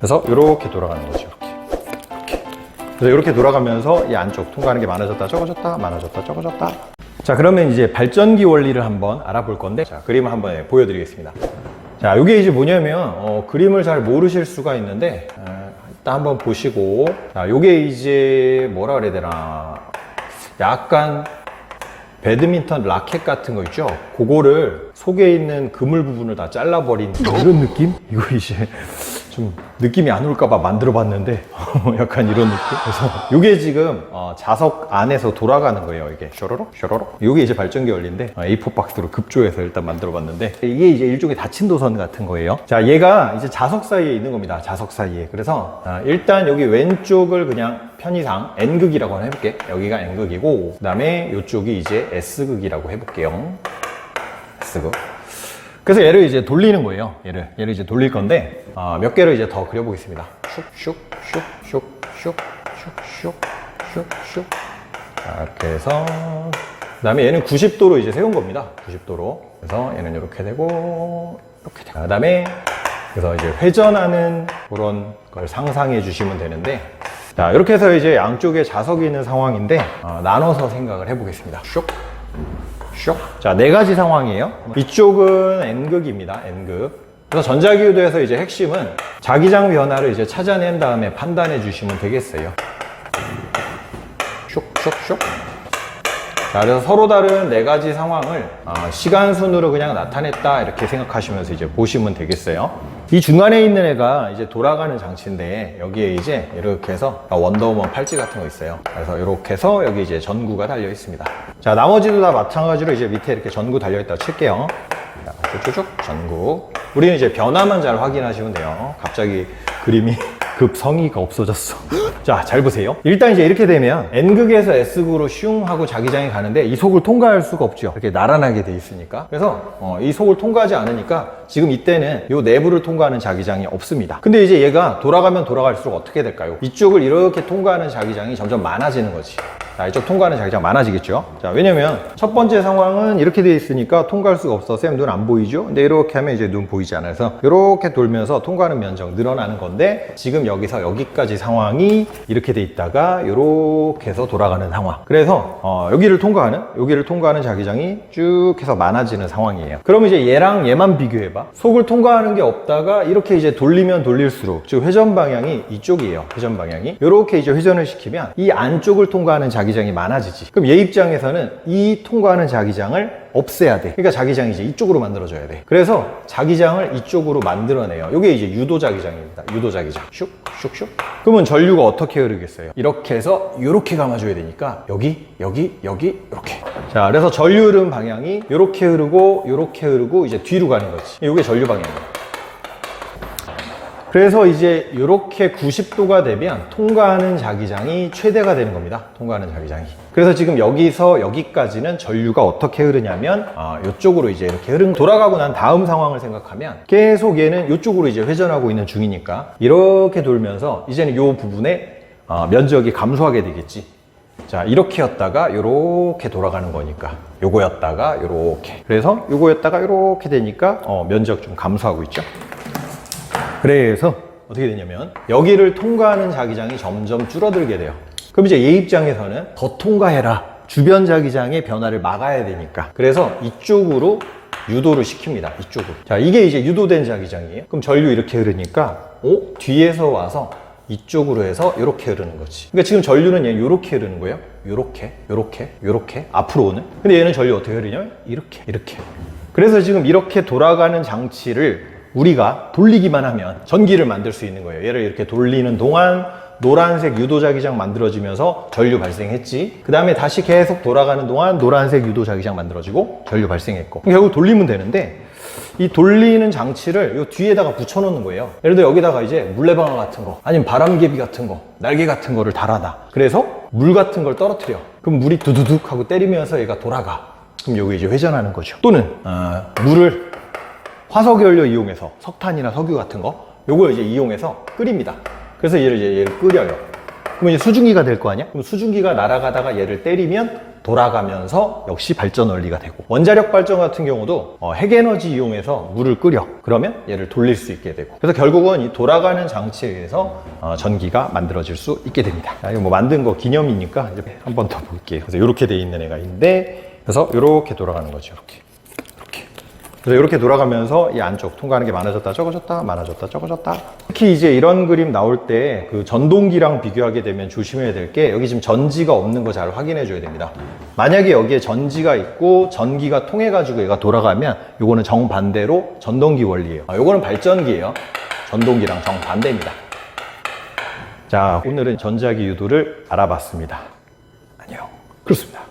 그래서 이렇게 돌아가는 거죠. 그래서 이렇게 돌아가면서 이 안쪽 통과하는 게 많아졌다 적어졌다 많아졌다 적어졌다. 자, 그러면 이제 발전기 원리를 한번 알아볼 건데, 자, 그림을 한번 보여드리겠습니다. 자, 이게 이제 뭐냐면 그림을 잘 모르실 수가 있는데 일단 한번 보시고, 자, 요게 이제 뭐라 그래야 되나, 약간 배드민턴 라켓 같은 거 있죠? 그거를 속에 있는 그물 부분을 다 잘라버린 이런 느낌? 이거 이제 좀 느낌이 안 올까봐 만들어 봤는데 약간 이런 느낌? 그래서 이게 지금 자석 안에서 돌아가는 거예요. 이게 쇼로록 쇼로록. 이게 이제 발전기 원리인데 A4 박스로 급조해서 일단 만들어 봤는데, 이게 이제 일종의 닫힌 도선 같은 거예요. 자, 얘가 이제 자석 사이에 있는 겁니다. 자석 사이에. 그래서 일단 여기 왼쪽을 그냥 편의상 N극이라고 해볼게. 여기가 N극이고, 그 다음에 이쪽이 이제 S극이라고 해볼게요. S극. 그래서 얘를 이제 돌리는 거예요. 얘를 이제 돌릴 건데, 몇 개를 이제 더 그려보겠습니다. 슉, 슉, 슉, 슉, 슉, 슉, 슉, 슉. 이렇게 해서, 그 다음에 얘는 90도로 이제 세운 겁니다. 90도로. 그래서 얘는 이렇게 되고, 이렇게 되고. 그 다음에, 그래서 이제 회전하는 그런 걸 상상해 주시면 되는데, 자, 이렇게 해서 이제 양쪽에 자석이 있는 상황인데, 나눠서 생각을 해보겠습니다. 슉. 슉. 자, 네 가지 상황이에요. 이쪽은 N극입니다. N극. 그래서 전자기유도에서 이제 핵심은 자기장 변화를 이제 찾아낸 다음에 판단해 주시면 되겠어요. 슉, 슉, 슉. 자, 그래서 서로 다른 네 가지 상황을 시간 순으로 그냥 나타냈다 이렇게 생각하시면서 이제 보시면 되겠어요. 이 중간에 있는 애가 이제 돌아가는 장치인데, 여기에 이제 이렇게 해서 원더우먼 팔찌 같은 거 있어요. 그래서 이렇게 해서 여기 이제 전구가 달려 있습니다. 자, 나머지도 다 마찬가지로 이제 밑에 이렇게 전구 달려 있다고 칠게요. 자, 쭉쭉쭉 전구. 우리는 이제 변화만 잘 확인하시면 돼요. 갑자기 그림이 급 성의가 없어졌어. 자, 잘 보세요. 일단 이제 이렇게 되면 N극에서 S극으로 슝 하고 자기장이 가는데 이 속을 통과할 수가 없죠. 이렇게 나란하게 돼 있으니까. 그래서 이 속을 통과하지 않으니까 지금 이때는 이 내부를 통과하는 자기장이 없습니다. 근데 이제 얘가 돌아가면 돌아갈수록 어떻게 될까요? 이쪽을 이렇게 통과하는 자기장이 점점 많아지는 거지. 자, 이쪽 통과하는 자기장 많아지겠죠. 자, 왜냐면 첫 번째 상황은 이렇게 돼 있으니까 통과할 수가 없어. 쌤, 눈 안 보이죠? 근데 이렇게 하면 이제 눈 보이지 않아요. 그래서 이렇게 돌면서 통과하는 면적 늘어나는 건데, 지금 여기서 여기까지 상황이 이렇게 돼 있다가 이렇게 해서 돌아가는 상황. 그래서 여기를 통과하는 자기장이 쭉 해서 많아지는 상황이에요. 그럼 이제 얘랑 얘만 비교해봐. 속을 통과하는 게 없다가 이렇게 이제 돌리면 돌릴수록, 즉 회전 방향이 이쪽이에요. 회전 방향이 이렇게 이제 회전을 시키면 이 안쪽을 통과하는 자기장이 많아지지. 그럼 얘 입장에서는 이 통과하는 자기장을 없애야 돼. 그러니까 자기장이 이제 이쪽으로 만들어줘야 돼. 그래서 자기장을 이쪽으로 만들어내요. 이게 이제 유도 자기장입니다. 유도 자기장. 슉, 슉, 슉. 그러면 전류가 어떻게 흐르겠어요? 이렇게 해서 이렇게 감아줘야 되니까 여기, 여기, 여기, 이렇게. 자, 그래서 전류 흐름 방향이 이렇게 흐르고 이제 뒤로 가는 거지. 이게 전류 방향이에요. 그래서 이제 이렇게 90도가 되면 통과하는 자기장이 최대가 되는 겁니다. 통과하는 자기장이. 그래서 지금 여기서 여기까지는 전류가 어떻게 흐르냐면 이쪽으로 이제 이렇게 돌아가고 난 다음 상황을 생각하면 계속 얘는 이쪽으로 이제 회전하고 있는 중이니까 이렇게 돌면서 이제는 이 부분에 면적이 감소하게 되겠지. 자, 이렇게였다가 이렇게 돌아가는 거니까 요거였다가 이렇게. 그래서 요거였다가 이렇게 되니까 면적 좀 감소하고 있죠. 그래서 어떻게 되냐면 여기를 통과하는 자기장이 점점 줄어들게 돼요. 그럼 이제 얘 입장에서는 더 통과해라. 주변 자기장의 변화를 막아야 되니까. 그래서 이쪽으로 유도를 시킵니다. 이쪽으로. 자, 이게 이제 유도된 자기장이에요. 그럼 전류 이렇게 흐르니까 뒤에서 와서 이쪽으로 해서 이렇게 흐르는 거지. 그러니까 지금 전류는 얘 이렇게 흐르는 거예요. 이렇게 앞으로 오는. 근데 얘는 전류 어떻게 흐르냐면 이렇게. 그래서 지금 이렇게 돌아가는 장치를 우리가 돌리기만 하면 전기를 만들 수 있는 거예요. 얘를 이렇게 돌리는 동안 노란색 유도자기장 만들어지면서 전류 발생했지. 그 다음에 다시 계속 돌아가는 동안 노란색 유도자기장 만들어지고 전류 발생했고. 결국 돌리면 되는데, 이 돌리는 장치를 이 뒤에다가 붙여놓는 거예요. 예를 들어 여기다가 이제 물레방아 같은 거, 아니면 바람개비 같은 거, 날개 같은 거를 달아놔. 그래서 물 같은 걸 떨어뜨려. 그럼 물이 두두둑 하고 때리면서 얘가 돌아가. 그럼 여기 이제 회전하는 거죠. 또는 물을 화석연료 이용해서 석탄이나 석유 같은 거, 요걸 이제 이용해서 끓입니다. 그래서 얘를 끓여요. 그럼 이제 수증기가 될 거 아니야? 그럼 수증기가 날아가다가 얘를 때리면 돌아가면서 역시 발전 원리가 되고, 원자력 발전 같은 경우도 핵에너지 이용해서 물을 끓여. 그러면 얘를 돌릴 수 있게 되고, 그래서 결국은 이 돌아가는 장치에 의해서 전기가 만들어질 수 있게 됩니다. 자, 이거 뭐 만든 거 기념이니까 이제 한 번 더 볼게요. 그래서 이렇게 돼 있는 애가 있는데, 그래서 이렇게 돌아가는 거죠. 이렇게. 그래서 이렇게 돌아가면서 이 안쪽 통과하는 게 많아졌다 적어졌다 많아졌다 적어졌다. 특히 이제 이런 그림 나올 때 그 전동기랑 비교하게 되면 조심해야 될 게, 여기 지금 전지가 없는 거 잘 확인해 줘야 됩니다. 만약에 여기에 전지가 있고 전기가 통해 가지고 얘가 돌아가면 요거는 정반대로 전동기 원리예요. 요거는 발전기예요. 전동기랑 정반대입니다. 자, 오늘은 전자기 유도를 알아봤습니다. 안녕. 그렇습니다.